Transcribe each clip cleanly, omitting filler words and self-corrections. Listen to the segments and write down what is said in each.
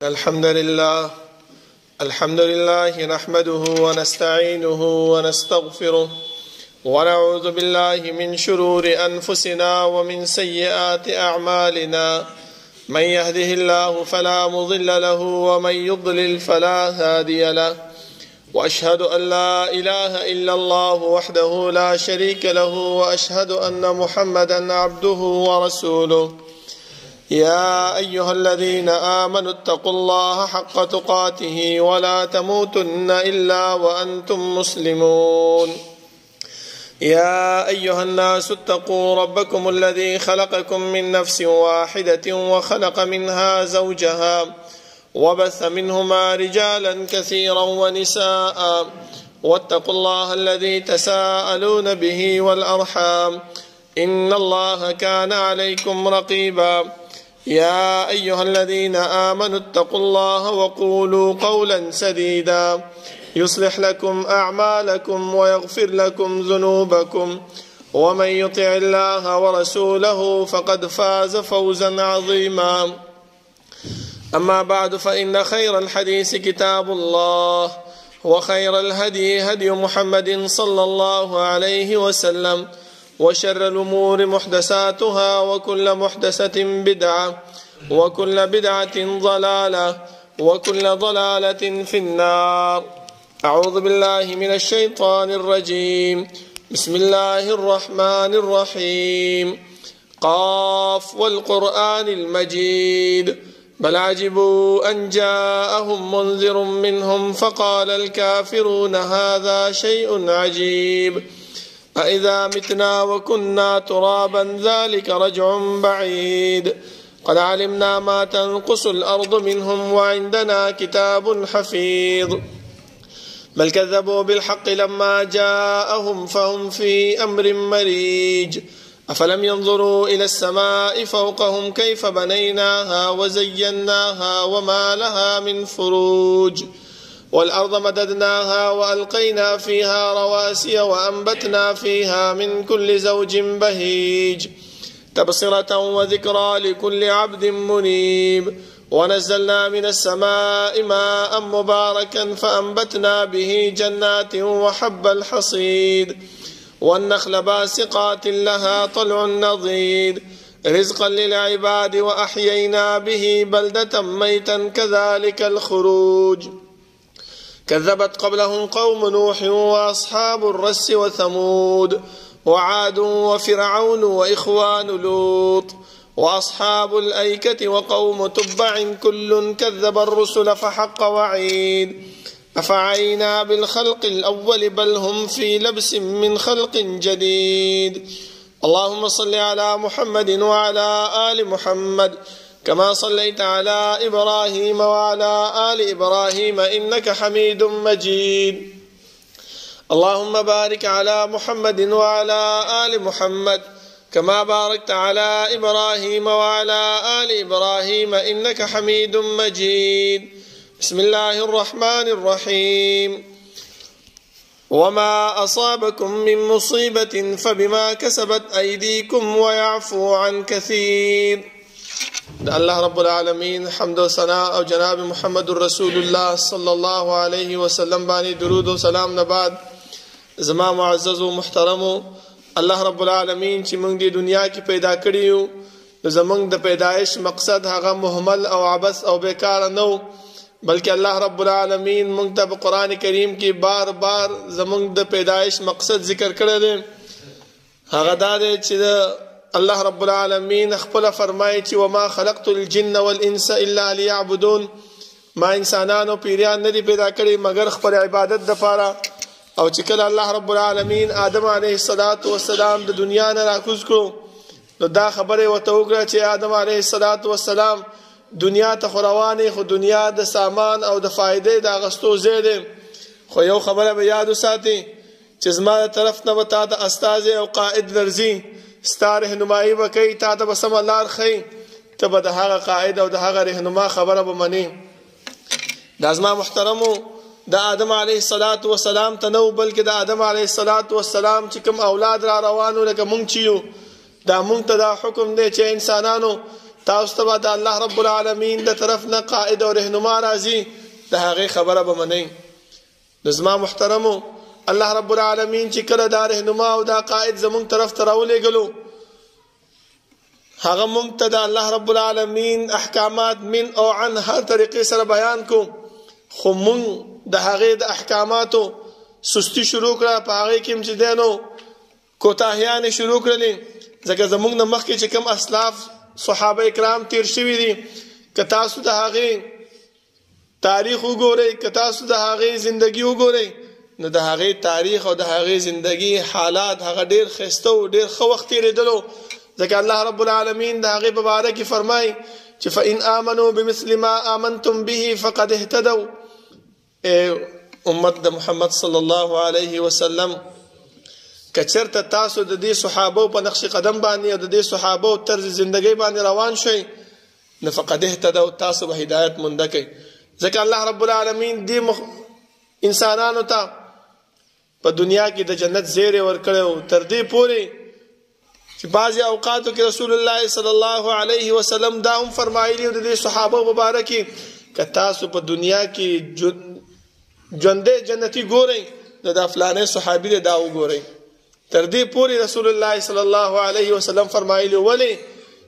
الحمد لله نحمده ونستعينه ونستغفره ونعوذ بالله من شرور أنفسنا ومن سيئات أعمالنا. من يهده الله فلا مضل له ومن يضلل فلا هادي له، وأشهد أن لا إله إلا الله وحده لا شريك له، وأشهد أن محمدا عبده ورسوله. يا أيها الذين آمنوا اتقوا الله حق تقاته ولا تموتن إلا وأنتم مسلمون. يا أيها الناس اتقوا ربكم الذي خلقكم من نفس واحدة وخلق منها زوجها وبث منهما رجالا كثيرا ونساء، واتقوا الله الذي تساءلون به والأرحام إن الله كان عليكم رقيبا. يا أيها الذين آمنوا اتقوا الله وقولوا قولا سديدا يصلح لكم أعمالكم ويغفر لكم ذنوبكم، ومن يطع الله ورسوله فقد فاز فوزا عظيما. أما بعد، فإن خير الحديث كتاب الله، وخير الهدي هدي محمد صلى الله عليه وسلم، وشر الأمور محدثاتها، وكل محدثة بدعة، وكل بدعة ضلالة، وكل ضلالة في النار. أعوذ بالله من الشيطان الرجيم. بسم الله الرحمن الرحيم. قاف والقرآن المجيد بل عجبوا أن جاءهم منذر منهم فقال الكافرون هذا شيء عجيب أإذا متنا وكنا ترابا ذلك رجع بعيد قد علمنا ما تنقص الأرض منهم وعندنا كتاب حفيظ بل كذبوا بالحق لما جاءهم فهم في أمر مريج أفلم ينظروا إلى السماء فوقهم كيف بنيناها وزيناها وما لها من فروج والأرض مددناها وألقينا فيها رواسي وأنبتنا فيها من كل زوج بهيج تبصرة وذكرى لكل عبد منيب ونزلنا من السماء ماء مباركا فأنبتنا به جنات وحب الحصيد والنخل باسقات لها طلع نضيد رزقا للعباد وأحيينا به بلدة ميتا كذلك الخروج كذبت قبلهم قوم نوح وأصحاب الرس وثمود وعاد وفرعون وإخوان لوط وأصحاب الأيكة وقوم تبع كل كذب الرسل فحق وعيد أفعينا بالخلق الأول بل هم في لبس من خلق جديد. اللهم صل على محمد وعلى آل محمد كما صليت على إبراهيم وعلى آل إبراهيم إنك حميد مجيد. اللهم بارك على محمد وعلى آل محمد كما باركت على إبراهيم وعلى آل إبراهيم إنك حميد مجيد. بسم الله الرحمن الرحيم. وما أصابكم من مصيبة فبما كسبت أيديكم ويعفو عن كثير. الله رب العالمين حمد و ثناء او جناب محمد رسول الله صلی الله علیه وسلم باندې درود و سلام نه بعد، زما معزز و محترمو، الله رب العالمین چې موږ د دنیا کې پیدا کړیو، زمونږ د پیدایش مقصد هغه مهمل او عبث او بیکار نه، بلکې الله رب العالمین موږ ته په قران کریم کې بار بار زمونږ د پیدایش مقصد ذکر کړی دی. هغه دا دی چې الله رب العالمین خپل فرمایي چې وما خلقت الجن والانس الا ليعبدون، ما انسانانو پیریان نه دي پیدا کړی مگر خپل عبادت دپاره. او چې کله الله رب العالمین آدم علیه السلام د دنیا نه راکوز کړو، نو دا خبره ورته وکړه چې آدم علیه السلام دنیا ته خو روانې، خو دنیا د سامان او د فائدې د اغستو ځای دی، خو یو خبره به یاد وساتي چې زما د طرف نه به تا ته استازی او قائد درځي، ستا رهنمایي به کوي، تا ته به سمه لار ښیي، ته به د هغه قائد او د هغه رهنما خبره به منې. دا زما محترمو د آدم علیه السلام ته نه، بلکې د آدم علیه السلام چې کوم اولاد را روانو لکه مونږ چې یو، دا مونږ ته دا حکم دی چې انسانانو تاسو ته د الله رب العالمین د طرف نه قائد او رهنما راځي د هغه خبره به منئ. زما محترمو الله رب العالمین چې کله دا رهنما او دا قائد زمونږ طرف ته راولېږلو هغه مونږ ته د الله رب العالمین احکامات من او عن هر طریقې سره بیان کو، خو مونږ د هغې د احکاماتو سستی شروع کړه، په هغې کې چې دی نو کوتاهیانې شروع کړلې. ځکه زمونږ نه مخکې چې کوم اسلاف صحابه کرام تیر شوي دي، که تاسو د هغې تاریخ وګورئ، که تاسو د هغې زندگی وګورئ، نو د هغې تاریخ او د هغې زندگی حالات هغه ډېر ښایسته و، ډېر ښه وخت تېرېدلو. ځکه الله رب العالمین د هغې په باره کې فرمایي چې فإن آمنوا بمثل ما آمنتم به فقد اهتدوا. امت د محمد صلی الله علیه وسلم که چېرته تاسو د دې صحابو په نقش قدم باندې او د دې صحابو طرز زندګۍ باندې روان شئ نو فقد اهتدوا، تاسو به هدایت مونده کوئ. ځکه الله رب العالمین دې انسانانو ته په دنیا کې د جنت زیری ورکړی تر دې پورې چې بعضې اوقاتو کې رسول الله صلی الله علیه وسلم دا هم فرمایلي د دې صحابو په باره کې که تاسو په دنیا کې ژوندی جنتي ګورئ نو دا فلانی صحابي دی دا وګورئ. تر دې پورې رسول الله صلی الله علیه وسلم فرمایلي ولې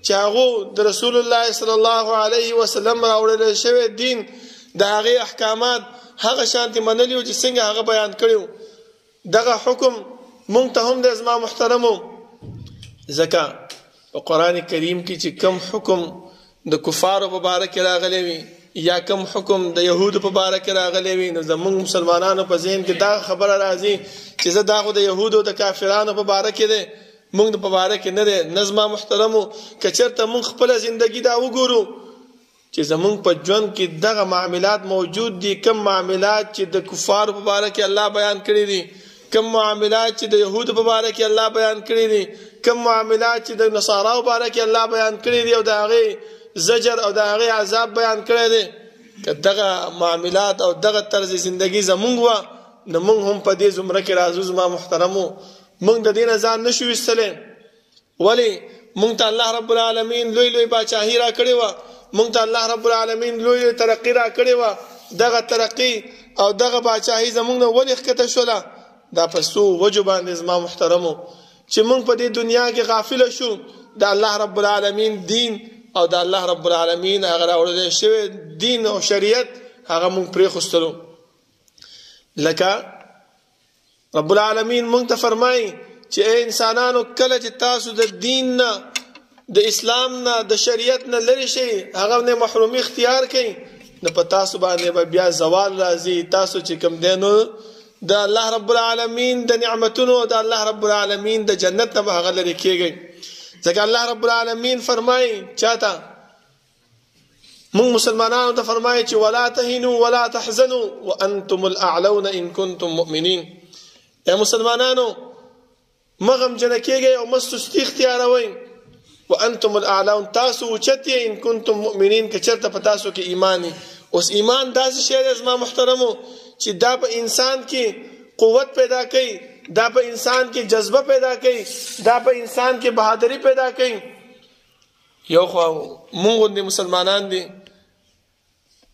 چې هغو د رسول الله صلی الله علیه وسلم راوړل شوی دین د هغې احکامات هغه شانتې منلي وو چې څنګه هغه بیان کړي وو. دغه حکم مونږ ته هم د زما محترمو ځکه په قرآن کریم کې چې کم حکم د کفارو په باره کې راغلی وي یا کم حکم د یهودو په باره کې راغلی وي نو زمونږ مسلمانانو په ذهن کې دا خبره راځي چې زه دا خو د یهودو د کافرانو په باره کې دی، مونږ په باره کې نه دی. نه زما محترمو که چېرته مونږ خپله زندګي دا وګورو چې زمونږ په ژوند کې دغه معاملات موجود دي، کم معاملات چې د کفارو په باره کې الله بیان کړي دي، کم معاملات چې د یهودو په باره کې الله بیان کړي دي، کم معاملات چې د نصاراو په باره کې الله بیان کړي دي او د هغې زجر او د هغې عذاب بیان کړی دی. که دغه معاملات او دغه طرز زندگی زمونږ وه نو مونږ هم په دې زمره کې راځو. زما محترمو مونږ د دې نه ځان نشو ایستلی، ولې مونږ ته الله رب العالمین لوی لوی باچاهي را کړې وه، مونږ ته الله رب العالمین لوی لوی ترقي را کړې وه. دغه ترقي او دغه باچاهي زمونږ نه ولې ښکته شوله؟ دا په څو وجو باندې زما محترمو چې مونږ په دې دنیا کې غافله شو د الله رب العالمین دین او د الله رب العالمین هغه راوړل شوی دین او شریعت هغه مونږ پرېښودلو. لکه رب العالمین مونږ ته فرمایي چې ای انسانانو کله چې تاسو د دین نه د اسلام نه د شریعت نه لرې شئ، هغه نه محرومي اختیار کړئ، نو په تاسو باندې به بیا زوال راځي. تاسو چې کوم دی نو د الله رب العالمین د نعمتونو د الله رب العالمین د جنت نه به هغه لرې کېږئ. ځکه الله رب العالمین فرمایي چاته مونږ مسلمانانو ته فرمایي چې ولا تهنوا ولا تحزنوا وانتم الاعلون ان كنتم مؤمنین. ای مسلمانانو مغمجنه کېږئ او مه سستي اختیاروئ، وانتم الاعلون تاسو اوچت یې ان كنتم مؤمنین که چېرته په تاسو کې ایمان وي. اوس ایمان داسې شی دی زما محترمو چې دا په انسان کې قوت پیدا کوي، دا په انسان کې جذبه پیدا کوي، دا په انسان کې بہادری پیدا کوي. یو خو مونږ غوندې مسلمانان دي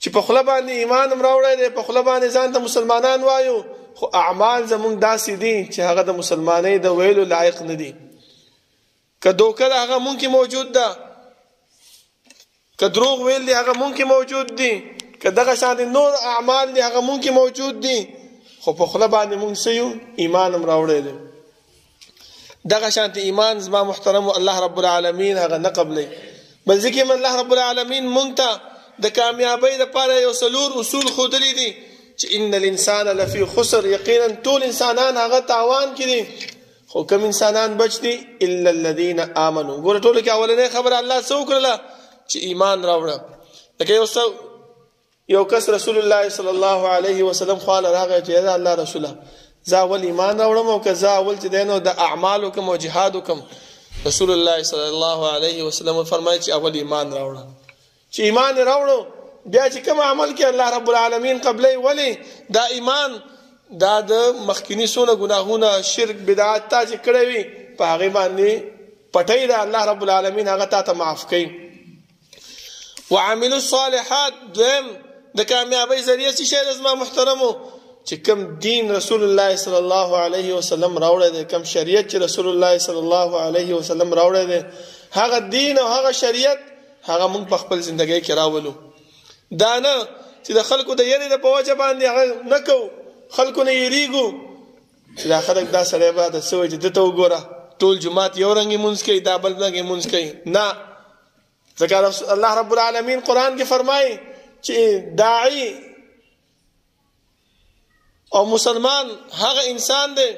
چې په خوله باندې ایمان هم راوړی دی، په خوله باندې ځان ته مسلمانان وایو، خو اعمال زمونږ داسې دي چې هغه د مسلمانۍ د ویلو لایق نه دي. که دوکه د هغه مونږ کې موجود ده، که دروغ ویل دي هغه مونږ کې موجود دي، که دغه شان نور اعمال دي هغه مونږ کې موجود دي، خو په خوله باندې مونږ څه یو ایمان هم راوړی دی. دغه شانت ایمان زما محترم الله رب العالمین هغه نه قبلې، بل ځکه الله رب العالمین مونږ ته د کامیابی لپاره یو څلور اصول ښودلي دي چې ان الانسان لفی خسر، یقینا ټول انسانان هغه تاوان کې دي، خو کوم انسانان بچ دي الا الذين امنوا. ګوره ټولو کې اولنۍ خبره الله څه وکړله چې ایمان راوړه. لکه یو کس رسول الله صلی الله علیه وسلم خواله راغی چې دا الله رسوله زه اول ایمان راوړم او که زه اول چې دی نو د اعمالو کوم او جهاد وکم. رسول الله صلی الله علیه وسلم فرمایي چې اول ایمان راوړه. چې ایمان راوړو بیا چې کوم عمل کې الله رب العالمین قبلې، ولی دا ایمان دا د مخکینی سونه ګناهونه شرک بدعت تا چې کړی وي په هغې باندې پټۍ ده، الله رب العالمین هغه تا ته معاف کوي. وعملوا الصالحات دویم د کامیابی ذریعہ څه شی زما محترمو چې کوم دین رسول الله صلی الله علیه وسلم راوړی دی، کوم شریعت چې رسول الله صلی الله علیه وسلم راوړی دی، هغه دین او هغه شریعت هغه موږ په خپل ژوندۍ کې راولو. دا نه چې د خلکو د یری د په وجه باندې هغه نه کوو، خلکو نه یریږو چې دا خلک دا سړی به د څه وجې ده ته وګوره ټول جماعت یو رنګې مونځ کوي، دا بل رنګې مونځ کوي. نه، ځکه الله رب العالمین قرآن کې فرمایي چې داعی او مسلمان هغه انسان دی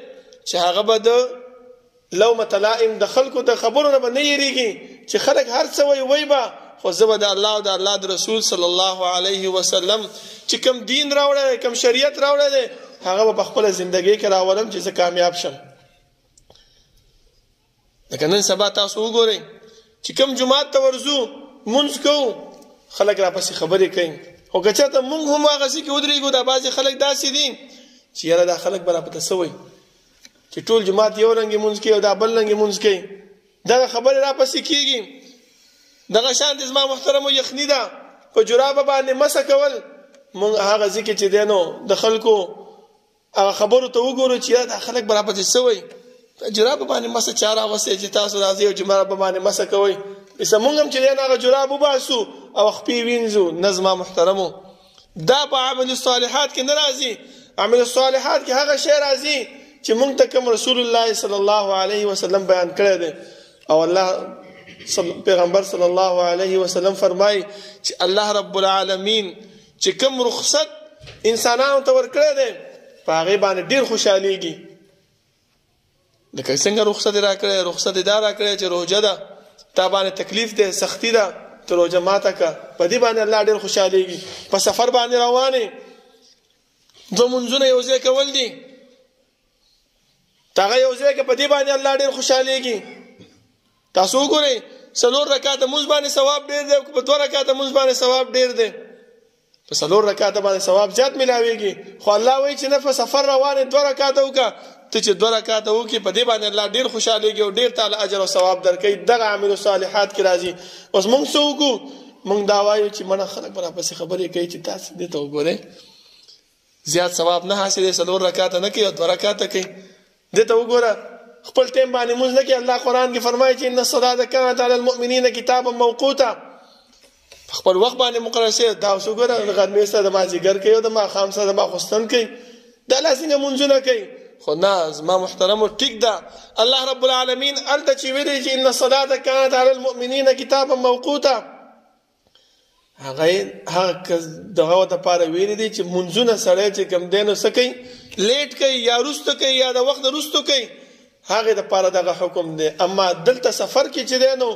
چې هغه به د لومة لائم د خلکو د خبرو نه به نه یریږي چې خلک هر څه وایي به، خو زه به د الله او د الله د رسول صلی الله علیه وسلم چې کوم دین راوړی دی، کوم شریعت راوړی دی، هغه به په خپله زندګۍ کې راولم چې زه کامیاب شم. لکه نن سبا تاسو وګورئ چې کوم جماعت ته ورځو مونځ کوو، خلک راپسې خبرې کوي، خو که چېرته مونږ هم هغسې کې ودرېږو دا بعضې خلک داسې دي چې یاره دا خلک به راپته څه وایي چې ټول جماعت یو رنګې مونځ کوي او دا بل رنګې مونځ کوي، دغه خبرې راپسې کېږي. دغه شان د زما محترمو یخني ده په جرابه باندې مسه کول، مونږ هغه ځای کې چې دی نو د خلکو هغه خبرو ته وګورو چې یاره دا خلک به راپسې څه وایي، په جرابه باندې مسه چا راوستی چې تاسو راځئ او جرابه باندې مسه کوئ، ایسه مونږ هم چې دی نو هغه جراب وباسو او خپې وینځو. نه زما محترمو دا په عمل الصالحات کې نه راځي. عمل الصالحات کې هغه شی راځي چې مونږ ته کوم رسول الله صلی الله علیه وسلم بیان کړی دی، او الله پیغمبر صلی الله علیه وسلم فرمایي چې الله رب العالمین چې کوم رخصت انسانانو ته ورکړی دی په هغې باندې ډېر خوشحالیږي. لکه څنګه رخصت راکړی، رخصت دا راکړی چې روژه ده تا باندې تکلیف دی، سختی ده، ته روژه ماته که، په دې باندې الله ډېر خوشحالیږي. په سفر باندې روانې دوه مونځونه یو ځای کول دي، هغه یو ځای کې په دې باندې الله ډېر خوشحالیږي. تاسو وګورئ 4 رکعاته مونځ باندې ثواب ډېر دی، په 2 رکعاته مونځ باندې ثواب ډېر دی، په 4 رکعاته باندې ثواب زیات ملاویږي. خو الله وایي چې نه په سفر روانې 2 رکعاته وکړه، ته چې 2 رکعاته وکړې په دې باندې الله ډېر خوشحالیږي او ډېر تعالی اجر او ثواب درکوي. دغه عمل صالحات کې راځي. اوس مونږ څه وکړو؟ مونږ دا وایو چې مړه خلک به راپسې خبرې کوي چې تاسو دې ته وګورئ زیات ثواب نه حاصلوي، 4 رکعاته نه کوي او 2 رکعاته کوي، دې ته وګوره خپل ټیم باندې مونځ نه کوي. الله قرآن کې فرمایي چې ان الصلاة كانت على المؤمنین کتابا موقوتا، خپل وخت باندې مقرر شوی. دا اوس وګوره د غرمې سره د مازدیګر کوي او د ماښام سره د ماخوستن کوي، دا لا څنګه مونځونه کوي. خو نه زما محترمو ټیک ده، الله رب العالمین هلته چې ویلي چې ان الصلاة كانت على المؤمنین کتابا موقوتا، هغه دغه دپاره ویلي دي چې مونځونه سړی چې کوم دی نو څه کوي، لیټ کوي یا وروسته کوي یا د وخت نه وروسته کوي، هغې دپاره دغه حکم دی. اما دلته سفر کې چې دی نو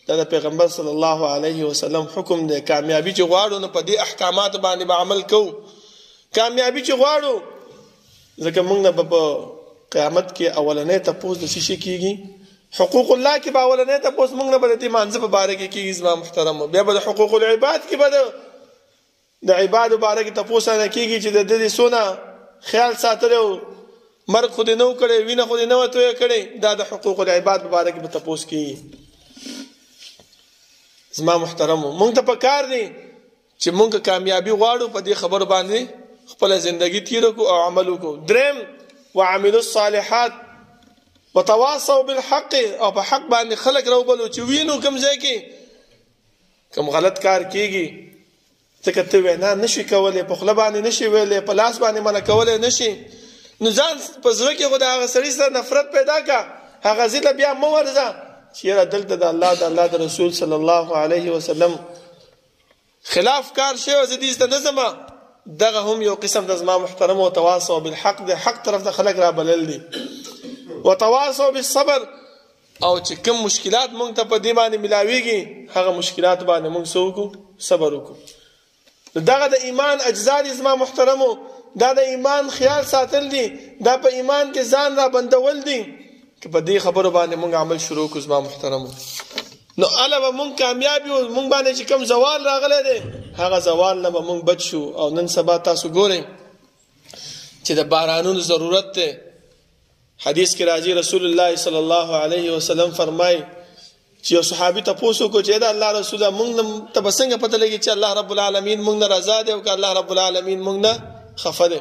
دا د پیغمبر صلی الله علیه وسلم حکم دی. کامیابی چې غواړو نو په دې احکاماتو باندې به عمل کوو. کامیابی چې غواړو، ځکه موږ نه به په قیامت کې اولنی تپوس د څه شي کېږي، حقوق الله کې به اولنی تپوس موږ نه به د دې مانځه په باره کې کېږي زما محترمو. بیا به د حقوق العباد کې به د عبادو باره کې تپوس نه کېږي چې د دې څونه خیال ساتلی او مرګ خو دې نه و کړی، وینه خو دې نه وه تویه کړې، دا د حقوق العباد په باره کې به تپوس کېږي. زما محترمو مونږ ته پکار دی چې مونږ کامیابی غواړو په دې خبرو باندې خپل ژوندۍ تیر کو او عمل وکړو. دریم وعملوا الصالحات وتواصوا بالحق، او په حق باندې خلق راوبلو چې وینو کوم ځای کې کوم غلط کار کیږي، ځکه ته وینا نشي کولای، په خوله باندې نشي ویلی، په لاس باندې منع کولی نشي، نو ځان په زړه کې خو د هغه سړي سره نفرت پیدا که، هغه ځای ته بیا مه ورځه چې یاره دلته د الله د رسول صلی الله علیه وسلم خلاف کار شوی، زه دې ته نه ځمه. دغه هم یو قسم د زما محترمو تواصوا بالحق د حق طرف ته خلک را بلل دي. وتواصوا بالصبر، او چې کوم مشکلات مونږ ته په دې باندې ملاویږي هغه مشکلات باندې مونږ څه وکړو؟ صبر وکړو. دغه د ایمان اجزا دي زما محترمو، دا د ایمان خیال ساتل دي، دا په ایمان کې ځان را بندول دي. که په دې خبرو باندې مونږ عمل شروع کړو زما محترمو، نو اله به مونږ کامیاب یو. مونږ باندې چې کوم زوال راغلی دی هغه زوال نه به مونږ بچ شو. او نن سبا تاسو ګورئ چې د بارانونو ضرورت دی. حدیث کې راځي رسول الله صلی الله علیه وسلم فرمایي چې یو صحابي تاسو کو چې دا الله رسول موږ ته بسنګ پته لګي چې الله رب العالمین موږ نه رضا دی او که الله رب العالمین موږ نه خفه دی.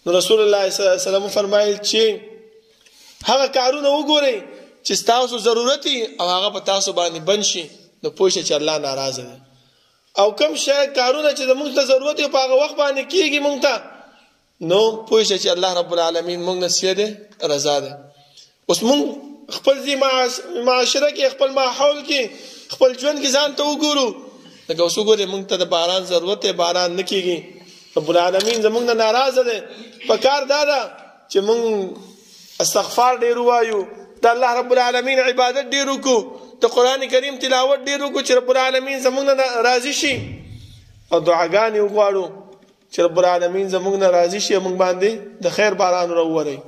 نو رسول الله صلی الله علیه وسلم فرمایل چې هغه کارونه وګورئ چې تاسو ضرورت او هغه په تاسو باندې بنشي نو پوښتنه چې الله ناراضه دی، او کوم شی کارونه چې موږ ته ضرورت په هغه وخت باندې کیږي موږ ته نو پوښتنه چې الله رب العالمین موږ نه سیده رضا دی. اوس موږ خپل ځي معاشره کې خپل ماحول کې خپل ژوند کې ځان ته وګورو، لکه اوس وګورئ موږ ته د باران ضرورت دی، باران نه کیږي، رب العالمین زموږ نه ناراضه دی. په کار دا ده چې موږ استغفار ډیر وایو، د الله رب العالمین عبادت ډیر وکړو، د قران کریم تلاوت ډیر وکړو چې رب العالمین زموږ نه راضي شي، او دعاګانې وغواړو چې رب العالمین زموږ نه راضي شي، موږ باندې د خیر باران راووري.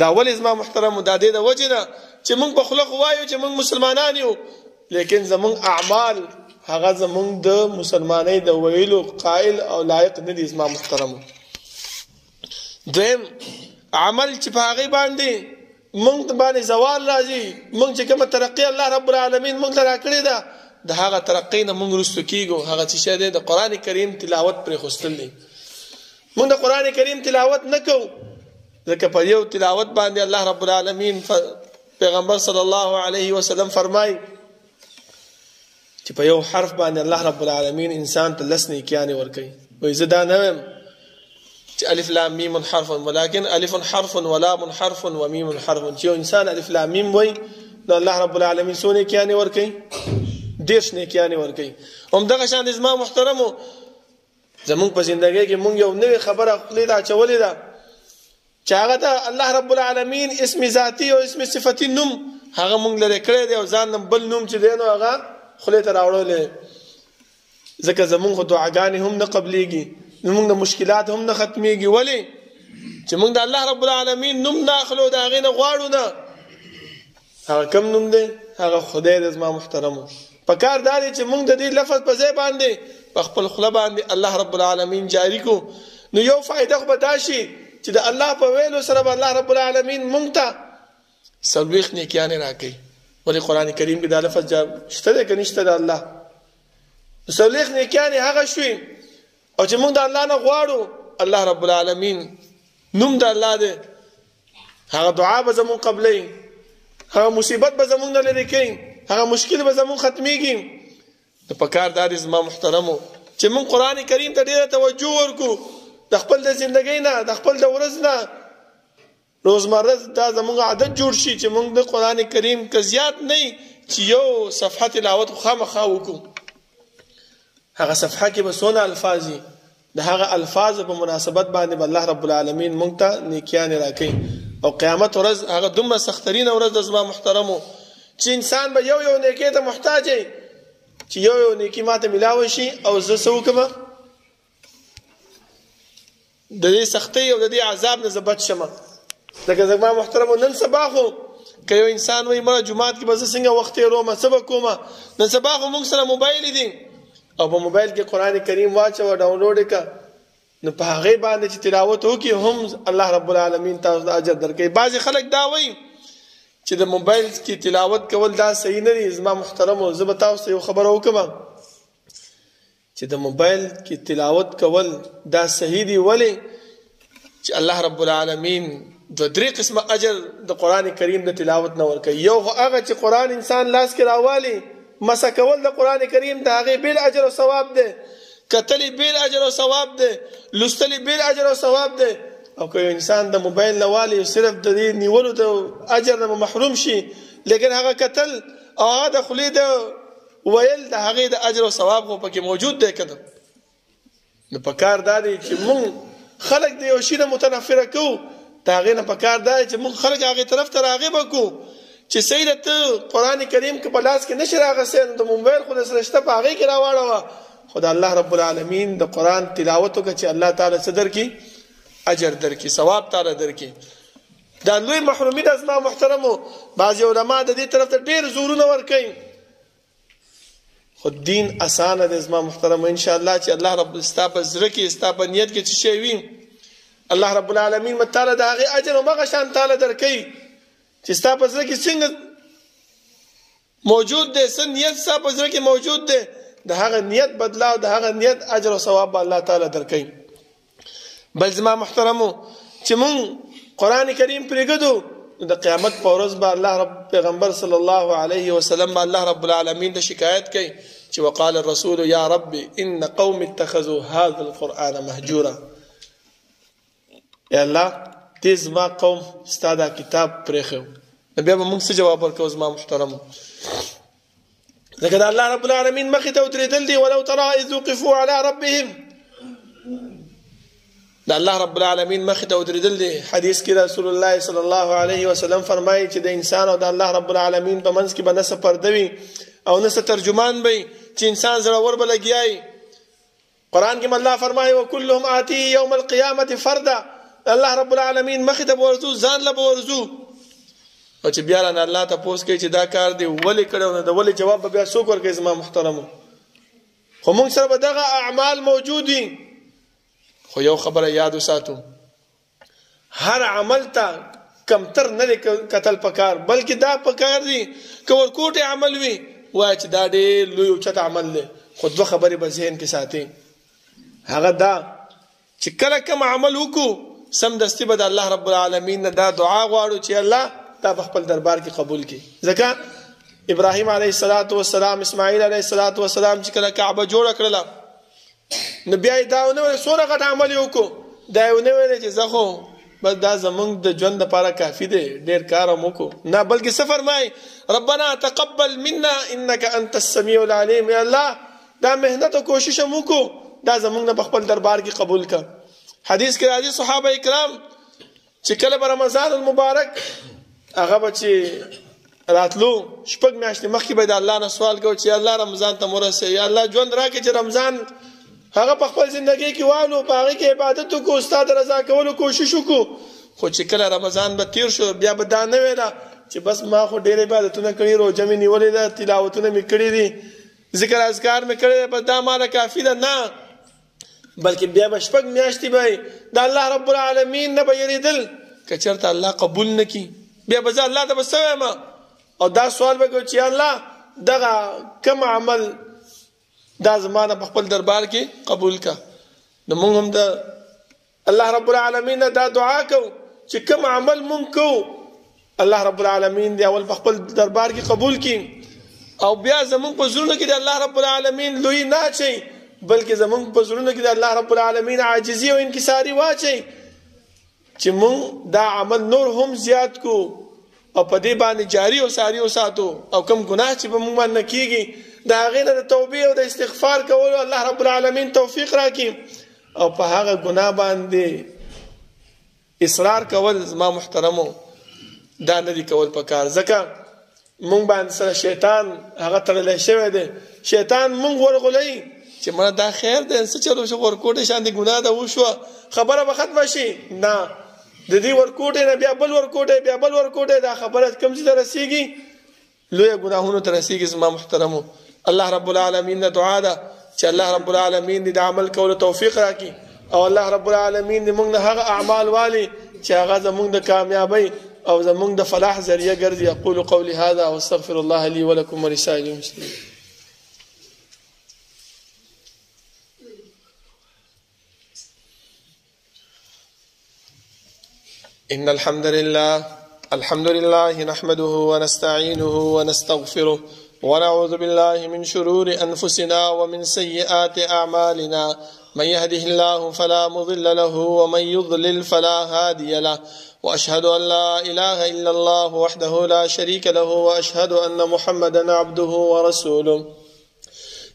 دا ولې زما محترم د دې د وجه نه چې موږ په خلق وایو چې موږ مسلمانان یو، لیکن زموږ اعمال هغه زموږ د مسلمانۍ د ویلو قائل او لایق نه دي. زما محترم دویم عمل چې په هغه باندې موږ باندې زوال راځي، موږ چې کومه ترقی الله رب العالمین موږ ته راکړې ده د هغه ترقی نه موږ رسو کیږو، هغه څه شه ده د قران کریم تلاوت پر خوستل دي. موږ د قران کریم تلاوت نکو ځکه په یو تلاوت باندې الله رب العالمین پیغمبر صلی الله علیه وسلم فرمای چې په یو حرف باندې الله رب العالمین انسان ته لسنی کیانه ور کوي. وای زدا نوم چې الف لام میم حرف ولكن الف حرف ولام حرف ومیم حرف، چې انسان الف لام میم وای نو الله رب العالمین سونه کیانه ور کوي، دیرش نه کیانه ور کوي. هم دغه شان زما محترمو زمونږ په ژوندۍ کې مونږ یو نوې خبره خپل دا چولې ده چې هغه ته الله رب العالمین اسم ذاتی او اسم صفتی نوم هغه مونږ لري کړی دی، او ځان بل نوم چې دی نو هغه خله ته راوړل، ځکه زمونږ دعاګانې هم نه قبليږي، زمونږ د مشکلات هم نه ختميږي. ولی چې مونږ د الله رب العالمین نوم داخلو دا غینه غواړو نه، هغه کوم نوم دی؟ هغه خدای دې زما محترمو. په کار داري چې مونږ د دې لفظ په ځای باندې په خپل خله باندې الله رب العالمین جاری کو، نو یو فائدہ خو به داشي چې د الله په ویلو سره الله رب العالمین مونږ ته سلويخ نیکیانه راکړي. ولی قران کریم کې دا لفظ شته ده که نشته؟ د الله سلويخ نیکیانه هغه شوي او چې مونږ د الله نه غواړو الله رب العالمین نوم د الله ده، هغه دعا به زمون قبلې، هغه مصیبت به زمون نه لري کوي، هغه مشکل به زمون ختميږي. د پکار دار زما محترمو چې مون قران کریم ته ډیره توجه ورکو، د خپل د ژوندۍ نه د خپل د ورځ نه روزمره دا زموږ عادت جوړ شي چې موږ د قران کریم که زیات نه چې یو صفحه تلاوت خامخا وکړو، هغه صفحه کې به څونه الفاظ دي، د هغه الفاظ په مناسبت باندې الله رب العالمین موږ ته نیکیانه راکړي. او قیامت ورځ هغه دومره سخترین ورځ د زما محترمو چې انسان به یو نیکی ته محتاج وي چې یو نیکی ماته ملاوي شي او زه څه وکم د دې سختۍ او د دې عذاب نه زبط شمه. لکه زما محترمو نن سبا خو که یو انسان وایي مړه جمعات کې به زه څنګه وخت تېروم څه به کومه، نن سبا خو موږ سره موبایل دي او په موبایل کې قران کریم واچوه ډاونلوډ کړه، نو په هغه باندې چې تلاوت وکړي هم الله رب العالمین تاسو ته اجر درکړي. بعضی خلک دا وایي چې د موبایل کې تلاوت کول دا صحیح نه دي. زما محترمو زه به تاسو یو خبره وکم چې د موبایل کې تلاوت کول دا صحیح دی، ولی چې الله رب العالمین دو درې قسمه اجر د قران کریم د تلاوت نه ورکوي. یو هغه چې قران انسان لاس کې راوالي مسا کول د قران کریم د هغه بیل اجر او ثواب ده، کتلی بیل اجر او ثواب ده، لستلی بیل اجر او ثواب ده. او که انسان د موبایل لوالي صرف د دې نیولو د اجر نه محروم شي، لیکن هغه کتل او هغه د خلی د ویل د هغه د اجر او ثواب خو پکې موجود دی. کده نو په کار دادی چې مونږ خلق د یو شی نه متنفره کوو، هغه نه په کار دی چې مونږ خلق هغه طرف ته راغب وکړو چې سیدت قران کریم کې په لاس کې نشي راغسین د موبایل خو د سرشته په هغه کې راوړاوه. خدای الله رب العالمین د قران تلاوت وکړي چې الله تعالی صدر کې اجر درکې، ثواب تعالی درکې. دا لوی محرومی د اسما محترمو بعض علماء د دې طرف ته ډیر زورونه ور کوي، خو دین اسانه د اسما محترمو ان شاء الله چې الله رب استاپ زړه کې استاپ نیت کې چې شی وي الله رب العالمین متعالی د هغه اجر او مغه شان تعالی درکې چې استاپ زړه کې څنګه موجود دی، څه نیت ستا په زړه کې موجود دی، د هغه نیت بدلا او د هغه نیت اجر او ثواب به الله تعالی درکوي. بل زما محترمو چې مونږ قرآن کریم پرېږدو د قیامت په ورځ به الله رب پیغمبر صلی الله علیه وسلم به الله رب العالمین ته شکایت کوي چې وقال الرسول یا رب ان قوم اتخذوا هذا القرآن مهجورا. یا الله دې زما قوم ستا دا کتاب پرېښی، بیا به موږ څه جواب ورکوو زما محترمو؟ ځکه د الله رب العالمین مخې ته ودرېدل دي. ولو ترى اذ وقفوا على ربهم، د الله رب العالمین مخې ته ودرېدل دي. حدیث کې رسول الله صلی الله علیه وسلم فرمایي چې د انسان او د الله رب العالمین په منځ کې به نه څه پرده وي او نه څه ترجمان وي چې انسان زړور به لګیایي. قرآن کې الله فرمایي وکلهم آتیه یوم القیامة فردا، الله رب العالمین مخې ته به ورځو، ځان له به ورځو، او چې بیا رانه الله تپوس کوي چې دا کار دی ولې کړی او د ولې جواب به بیا څوک ورکوي زما محترمو؟ خو موږ سره به دغه اعمال موجود وي. خو یو خبره یاد وساتو، هر عمل ته کمتر نه دی کتل پکار، بلکې دا پکار دی که ورکوټې عمل وي وایي چې دا ډېر لوی اوچت عمل دی. خو دوه خبرې به ذهن کې ساتي، هغه دا چې کله کوم عمل وکړو سمدستي به د الله رب العالمین نه دا دعا غواړو چې الله دا په خپل دربار کې قبول کړي. ځکه ابراهیم علیه السلام اسماعیل علیه السلام چې کله کعبه جوړه کړله نو بیا یې دا ونه ویل څومره غټ عمل یې وکړو، دا یې ونه ویل چې زه خو بس دا زمونږ د ژوند دپاره کافي دی، ډېر کار هم وکړو. نه، بلکې څه فرمایي؟ ربنا تقبل منا انک انت السمیع العلیم. یا الله دا محنت او کوشش هم وکړو، دا زمونږ نه په خپل دربار کې قبول کړه. حدیث کې راځي صحابه کرام چې کله به رمضان المبارک هغه به چې راتلو شپږ میاشتې مخکې به د الله نه سوال کوو چې یا الله رمضان ته ورسې، یا الله ژوند راکړي چې رمضان هغه په خپل زندګۍ کې والو، په هغې کې عبادت وکړو، ستا د رضا کولو کوشش وکړو. خو چې کله رمضان به تیر شو بیا به دا نه ویله چې بس ما خو ډېر عبادتونه کړي، روژه مې نیولې ده، تلاوتونه مې کړي دي، ذکر اذکار مې کړی دی، بس دا ماله کافي ده. نه، بلکې بیا به شپږ میاشتې به د الله رب العالمین نه به یېرېدل که چېرته الله قبول نه کړي. بیا به زه الله ته به څه وایم او دا سوال به کوو چې الله دغه کوم عمل دا زما نه په خپل دربار کې قبول کا. نو موږ هم د الله رب العالمین نه دا دعا کوو چې کوم عمل موږ کوو الله رب العالمین دې اول په خپل دربار کې قبول کړي او بیا زموږ په زړونو کې د الله رب العالمین لوی نه اچوي، بلکې زموږ په زړونو کې د الله رب العالمین عاجزي او انکساري واچوي چې موږ دا عمل نور هم زیات کو او په دې باندې جاری او ساری وساتو، او کوم ګناه چې په موږ باندې کېږي د هغې نه د توبې او د استغفار کولو الله رب العالمین توفیق راکړي، او په هغه ګناه باندې اصرار کول زما محترمو دا نه دي کول پکار. ځکه موږ باندې سره شیطان هغه تړلی شوی دی، شیطان موږ ورغولی چې مړه دا خیر دی، څه چلو شو ورکوټې شاندې ګناه ده وشوه خبره به ختمه شي. نه، د دې ورکوټې نه بیا بل ورکوټې، بیا بل ورکوټې، دا خبره کوم ځای ته رسېږي؟ لویه ګناهونو ته رسېږي. زما محترمو الله رب العالمین نه دعا ده چې الله رب العالمین دې د عمل کولو توفیق راکړي او الله رب العالمین دې موږ نه هغه اعمال والي چې هغه زموږ د کامیابۍ او زموږ د فلاح ذریعه ګرځي. اقول قولي هذا واستغفر الله لي ولكم ولسائر المسلمين. إن الحمد لله نحمده ونستعينه ونستغفره ونعوذ بالله من شرور أنفسنا ومن سيئات أعمالنا، من يهده الله فلا مضل له ومن يضلل فلا هادي له، وأشهد أن لا إله إلا الله وحده لا شريك له، وأشهد أن محمدا عبده ورسوله.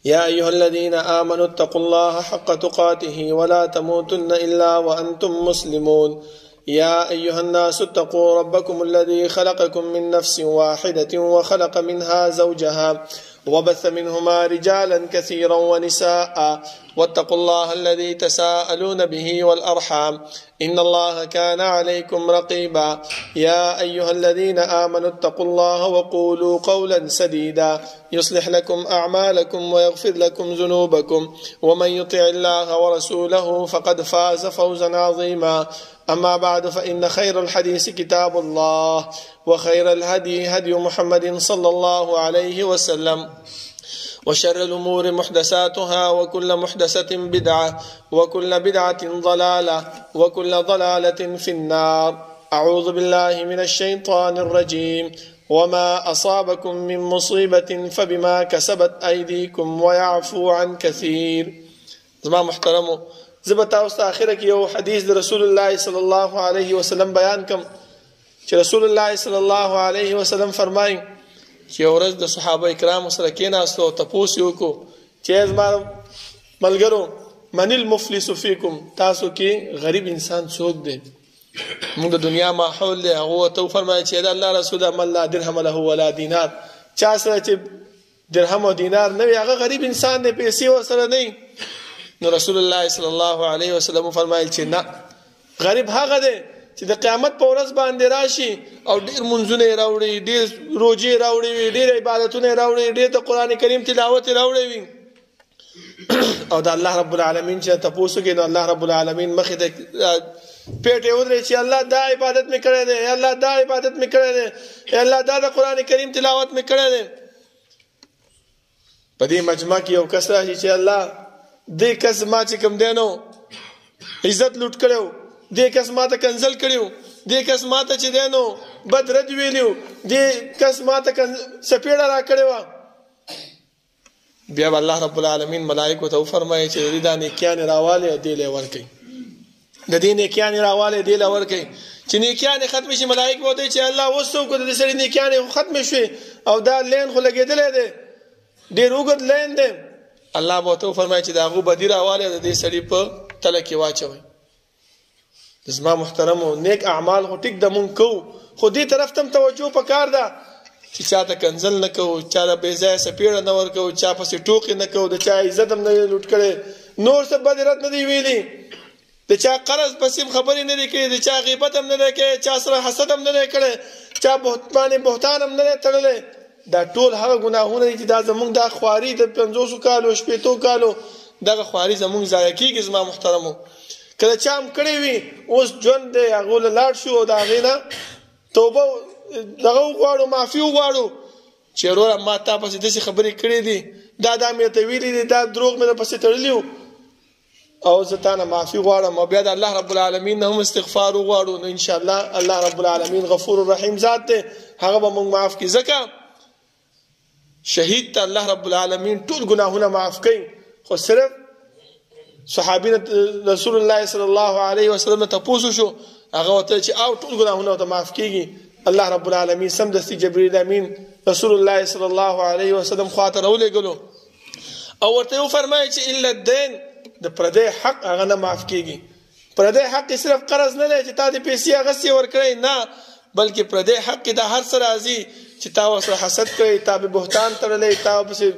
يا أيها الذين آمنوا اتقوا الله حق تقاته ولا تموتن إلا وأنتم مسلمون. يا أيها الناس اتقوا ربكم الذي خلقكم من نفس واحدة وخلق منها زوجها وبث منهما رجالا كثيرا ونساء، واتقوا الله الذي تساءلون به والأرحام إن الله كان عليكم رقيبا يا أيها الذين آمنوا اتقوا الله وقولوا قولا سديدا يصلح لكم أعمالكم ويغفر لكم ذنوبكم ومن يطع الله ورسوله فقد فاز فوزا عظيما أما بعد فإن خير الحديث كتاب الله وخير الهدي هدي محمد صلى الله عليه وسلم وشر الأمور محدثاتها وكل محدثة بدعة وكل بدعة ضلالة وكل ضلالة في النار أعوذ بالله من الشيطان الرجيم وما أصابكم من مصيبة فبما كسبت أيديكم ويعفو عن كثير. زما محترمو زبتا اوس اخره کې یو حدیث د رسول الله صلی الله علیه وسلم بیان کوم چې رسول الله صلی الله علیه وسلم فرمایي چې ورځ د صحابه کرام سره کېناستو تاسو وکړو چې زما ملګرو من المفلس فیکم تاسو کې غریب انسان څوک دی؟ موږ د دنیا ماحول له هغه ته فرمایي چې الله رسول الله لا درهم له ولا دینار، چا سره چې درهم او دینار نه وي هغه غریب انسان دی، پیسې ورسره نه. نو رسول الله صلی الله علیه وسلم فرمایل چې نه، غریب هغه دی چې د قیامت په ورځ باندې راشي او ډیر منځونه راوړي، ډیر روزي راوړي، ډیر عبادتونه راوړي، ډیر د قران کریم تلاوت راوړي وي او د الله رب العالمین چې تاسو کې نو الله رب العالمین مخې ته پیټه ودرې چې الله دا عبادت مې کړې ده، الله دا عبادت مې کړې ده، الله دا د قران کریم تلاوت مې کړې ده. په دې مجمع کې یو کس راشي چې الله دې کس ما چې کوم دینو عزت لوټ کړو، دې کس ما ته کنزل کړو، دې کس ما ته چې دینو بد رد ویلو، دې کس ما ته سپیړه را کړو. بیا الله رب العالمین ملائکه ته فرمایي چې دې د نیکیان راواله دې له ورکي، د دې نیکیان راواله دې له ورکي چې نیکیان ختم شي. ملائکه وته چې الله وسو کو د سړي نیکیان ختم شي او دا لین خو لګیدل دي، ډېر وګد لین دي. الله به تو فرمایي چې دا غو بدیر حواله د دې سړي په تله کې واچوي. زما محترمو نیک اعمال خو ټیک د مونږ کو، خو دې طرف ته توجه پکار ده چې چاته کنزل نه کوو، چاته بې ځایه سپیړه نه ورکوو، چا پسې ټوکې نه کوو، د چا عزت هم نه لوټ کړی، نور څه بد رد نه دی ویلي، د چا قرض پسې خبرې نه دی کړې، د چا غیبت هم نه دی کړی، چا سره حسد هم نه دی کړی، چا بهتان هم نه دی تړلی. دا ټول هغه ګناهونه دي چې دا زمونږ د خواري د 50 کالو 80 کالو دغه خواري زمونږ ضایع کیږي. زما محترمو کله چا هم کړی وي اوس ژوند دی هغه لاړ شو او د هغې نه توبه دغه وغواړو، معافي وغواړو چې وروره ما تا پسې داسې خبرې کړې دي، دا مې ته ویلي دي، دا دروغ مې درپسې تړلي وو او زه تا نه معافي غواړم او بیا د الله رب العالمین نه هم استغفار وغواړو. نو انشاءالله الله رب العالمین غفور رحیم ذات دی، هغه به موږ معاف کړي. ځکه شهید ته الله رب العالمین ټول گناهونه معاف کوي، خو صرف صحابي رسول الله صلی الله علیه وسلم ته پوښتنه شو، هغه وته چې او ټول گناهونه ته معاف کیږي. الله رب العالمین سم دستي جبرئیل امین رسول الله صلی الله علیه وسلم خاطر ولېګلو او ورته فرمایي چې الا الدين، د پردې حق هغه نه معاف کیږي. پردې حق صرف قرض نه دی چې تا دې پیسې هغه سي ورکړي، نه بلکې پردې حق دا هر سره راځي چې تا وسره حسد کړي، تا به بهتان تړلې، تا به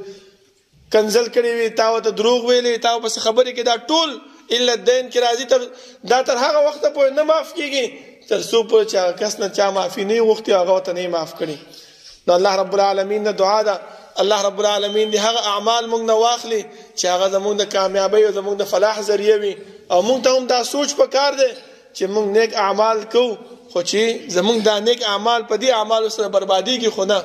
کنزل کړي وي، تا ته دروغ ویلي، تا به خبرې کې دا ټول الا الدين کې راځي. تر هغه وخت پورې نه معاف کیږي تر څو پورې چې کس نه چا معافي نه وغوښتي هغه ته نه معاف کړي. نو الله رب العالمین نه دعا ده الله رب العالمین دې هغه اعمال موږ نه واخلي چې هغه زموږ د کامیابی او زموږ د فلاح ذریعہ وي، او موږ ته هم دا سوچ پکار دی چې موږ نیک اعمال کوو، خو چې زموږ دا نیک اعمال په دې اعمالو سره بربادیږي خو نه.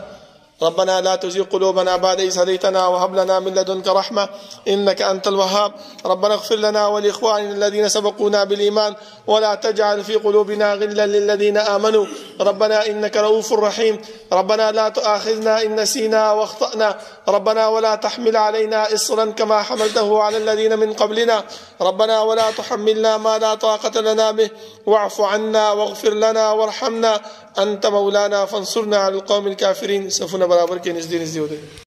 ربنا لا تزغ قلوبنا بعد إذ هديتنا وهب لنا من لدنك رحمة إنك أنت الوهاب. ربنا اغفر لنا ولإخواننا الذين سبقونا بالإيمان ولا تجعل في قلوبنا غلا للذين آمنوا ربنا إنك رؤوف رحيم. ربنا لا تؤاخذنا إن نسينا واخطأنا ربنا ولا تحمل علينا إصرا كما حملته على الذين من قبلنا ربنا ولا تحملنا ما لا طاقة لنا به واعف عنا واغفر لنا وارحمنا أنت مولانا فانصرنا على القوم الكافرين. صفونه برابر کې نږدې ودی.